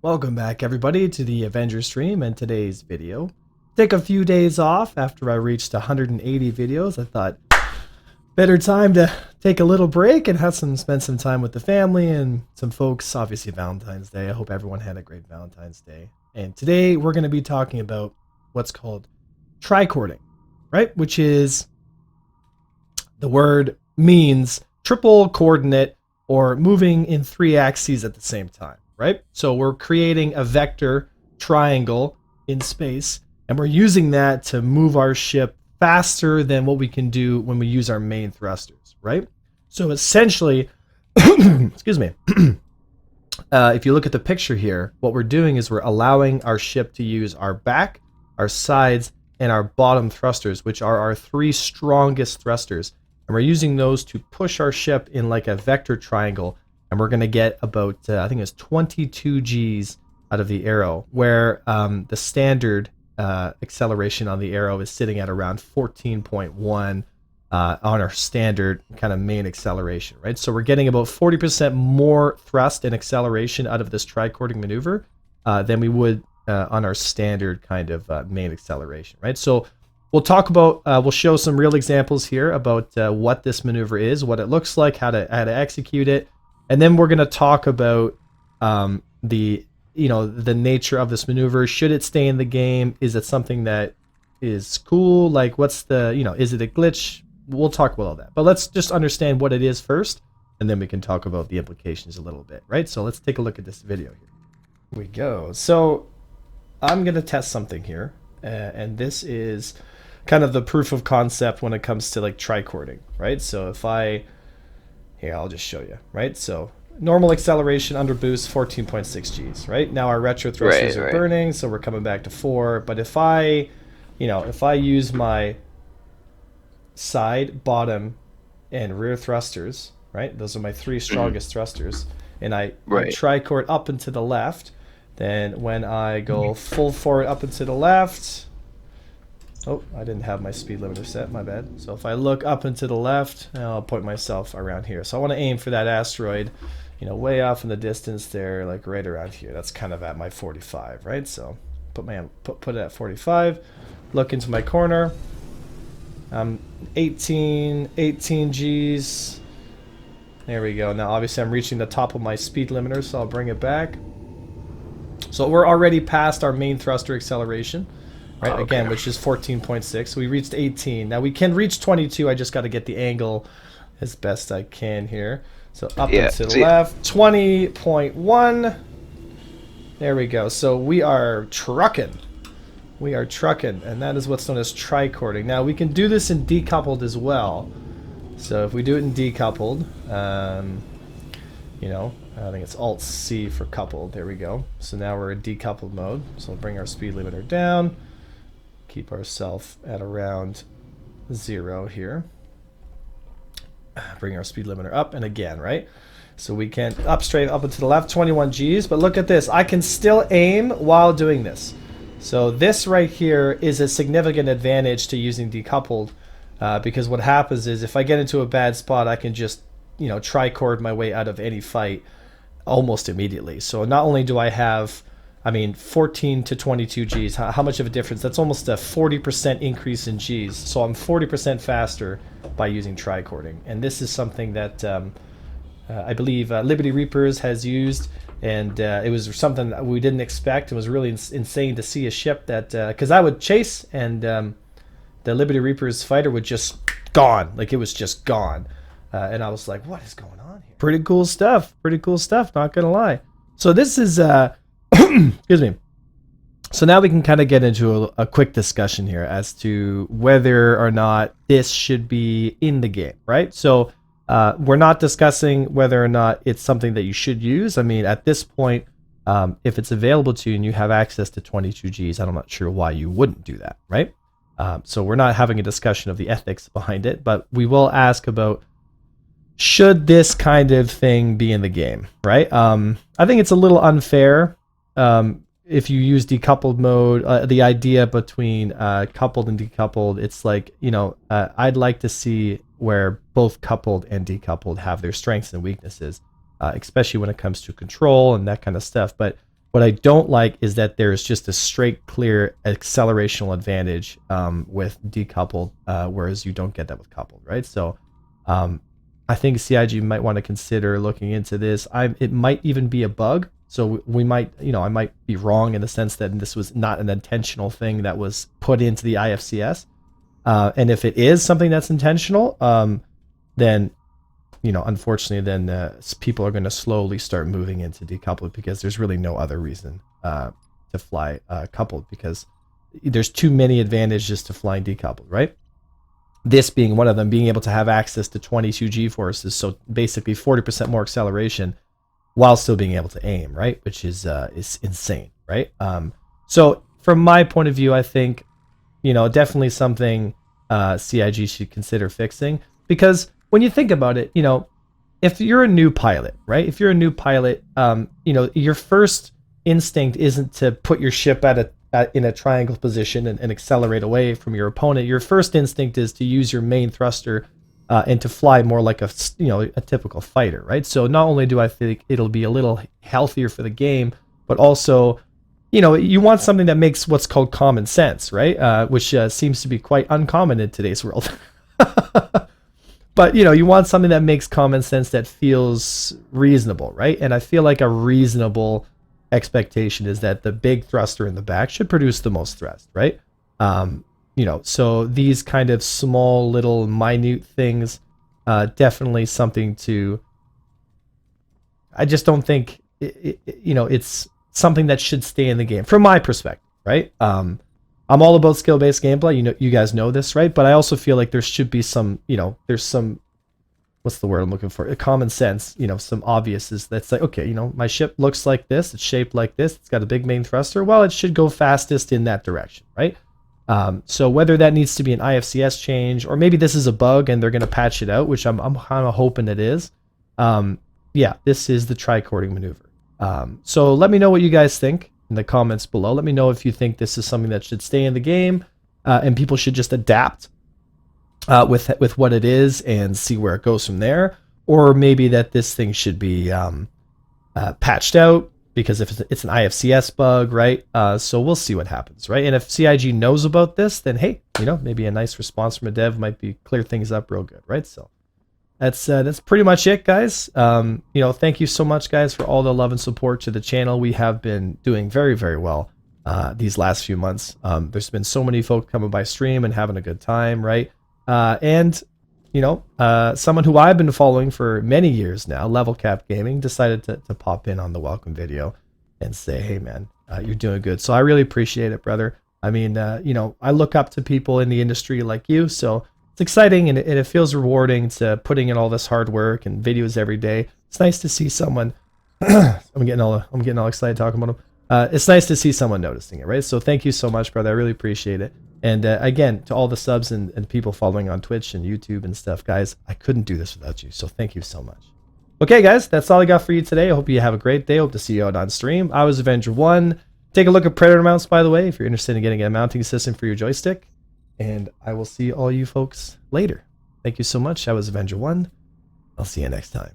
Welcome back everybody to the Avengers stream and today's video. Take a few days off after I reached 180 videos. I thought better time to take a little break and spend some time with the family and some folks. Obviously Valentine's Day. I hope everyone had a great Valentine's Day. And today we're going to be talking about what's called tricording, right? Which is the word means triple coordinate or moving in 3 axes at the same time. Right? So we're creating a vector triangle in space, and we're using that to move our ship faster than what we can do when we use our main thrusters, right? So essentially, excuse me, if you look at the picture here, what we're doing is we're allowing our ship to use our back, our sides, and our bottom thrusters, which are our 3 strongest thrusters. And we're using those to push our ship in like a vector triangle. And we're going to get about, I think it's 22 Gs out of the arrow, where the standard acceleration on the arrow is sitting at around 14.1 on our standard kind of main acceleration, right? So we're getting about 40% more thrust and acceleration out of this tricording maneuver than we would on our standard kind of main acceleration, right? So we'll talk about, we'll show some real examples here about what this maneuver is, what it looks like, how to execute it. And then we're going to talk about the nature of this maneuver. Should it stay in the game? Is it something that is cool? Like, what's the, is it a glitch? We'll talk about all that. But let's just understand what it is first, and then we can talk about the implications a little bit, right? So let's take a look at this video here. Here we go. So I'm going to test something here, and this is kind of the proof of concept when it comes to like tricording, right? So if here, I'll just show you, right? So normal acceleration under boost, 14.6 Gs, right? Now our retro thrusters are burning, so we're coming back to 4. But if I use my side, bottom, and rear thrusters, right? Those are my 3 strongest thrusters. And I tricord up and to the left. Then when I go full forward up and to the left, oh, I didn't have my speed limiter set, my bad. So if I look up and to the left, I'll point myself around here. So I want to aim for that asteroid, way off in the distance there, like right around here. That's kind of at my 45, right? So put it at 45, look into my corner. 18 Gs. There we go. Now obviously I'm reaching the top of my speed limiter, so I'll bring it back. So we're already past our main thruster acceleration. Right, okay. Again, which is 14.6. So we reached 18. Now we can reach 22. I just got to get the angle as best I can here. So up and to the left, 20.1. There we go. So we are trucking. We are trucking, and that is what's known as tricording. Now we can do this in decoupled as well. So if we do it in decoupled, I think it's Alt-C for coupled. There we go. So now we're in decoupled mode. So we'll bring our speed limiter down. Keep ourselves at around 0 here. Bring our speed limiter up, and again, right? So we can straight up and to the left, 21 Gs. But look at this. I can still aim while doing this. So this right here is a significant advantage to using decoupled because what happens is if I get into a bad spot, I can just, tricord my way out of any fight almost immediately. So not only do I have 14 to 22 Gs. How much of a difference? That's almost a 40% increase in Gs. So I'm 40% faster by using tricording. And this is something that I believe Liberty Reapers has used. And it was something that we didn't expect. It was really insane to see a ship that... Because I would chase, and the Liberty Reapers fighter would just gone. Like, it was just gone. And I was like, what is going on here? Pretty cool stuff. Pretty cool stuff, not going to lie. So this is... excuse me. So now we can kind of get into a quick discussion here as to whether or not this should be in the game, right? So we're not discussing whether or not it's something that you should use. At this point, if it's available to you and you have access to 22 Gs, I'm not sure why you wouldn't do that, right? So we're not having a discussion of the ethics behind it, but we will ask about should this kind of thing be in the game, right? I think it's a little unfair. If you use decoupled mode, the idea between coupled and decoupled, it's like, I'd like to see where both coupled and decoupled have their strengths and weaknesses, especially when it comes to control and that kind of stuff. But What I don't like is that there's just a straight, clear accelerational advantage with decoupled, whereas you don't get that with coupled, right? So I think CIG might want to consider looking into this. It might even be a bug. So we might, I might be wrong in the sense that this was not an intentional thing that was put into the IFCS. And if it is something that's intentional, then unfortunately, then people are going to slowly start moving into decoupled because there's really no other reason to fly coupled, because there's too many advantages to flying decoupled, right? This being one of them, being able to have access to 22 G-forces, so basically 40% more acceleration while still being able to aim, right? Which is insane, right? So from my point of view, I think, definitely something CIG should consider fixing, because when you think about it, if you're a new pilot, right? If you're a new pilot, your first instinct isn't to put your ship in a triangle position and accelerate away from your opponent. Your first instinct is to use your main thruster and to fly more like a typical fighter, right? So not only do I think it'll be a little healthier for the game, but also, you want something that makes what's called common sense, right? Which seems to be quite uncommon in today's world. But, you want something that makes common sense, that feels reasonable, right? And I feel like a reasonable expectation is that the big thruster in the back should produce the most thrust, right? So these kind of small, little, minute things, definitely something to... I just don't think, it's something that should stay in the game, from my perspective, right? I'm all about skill-based gameplay. You guys know this, right? But I also feel like there should be some, there's some, what's the word I'm looking for? Common sense, some obvious is that's like, okay, my ship looks like this, it's shaped like this, it's got a big main thruster. Well, it should go fastest in that direction, right? So whether that needs to be an IFCS change, or maybe this is a bug and they're going to patch it out, which I'm kind of hoping it is. Yeah, this is the tricording maneuver. So let me know what you guys think in the comments below. Let me know if you think this is something that should stay in the game, and people should just adapt with what it is and see where it goes from there, or maybe that this thing should be patched out, because if it's an IFCS bug, right? So we'll see what happens, right? And if CIG knows about this, then hey, maybe a nice response from a dev might be clear things up real good, right? So that's pretty much it, guys. Thank you so much, guys, for all the love and support to the channel. We have been doing very, very well these last few months. There's been so many folk coming by stream and having a good time, right? And someone who I've been following for many years now, Level Cap Gaming, decided to pop in on the welcome video and say, hey man, you're doing good. So I really appreciate it, brother. I mean, I look up to people in the industry like you, so it's exciting, and it feels rewarding to putting in all this hard work and videos every day. It's nice to see someone I'm getting all excited talking about them. It's nice to see someone noticing it, right? So thank you so much, brother. I really appreciate it. And again, to all the subs and people following on Twitch and YouTube and stuff, guys, I couldn't do this without you. So thank you so much. Okay, guys, that's all I got for you today. I hope you have a great day. Hope to see you out on stream. I was Avenger1. Take a look at Predator mounts, by the way, if you're interested in getting a mounting system for your joystick. And I will see all you folks later. Thank you so much. I was Avenger1. I'll see you next time.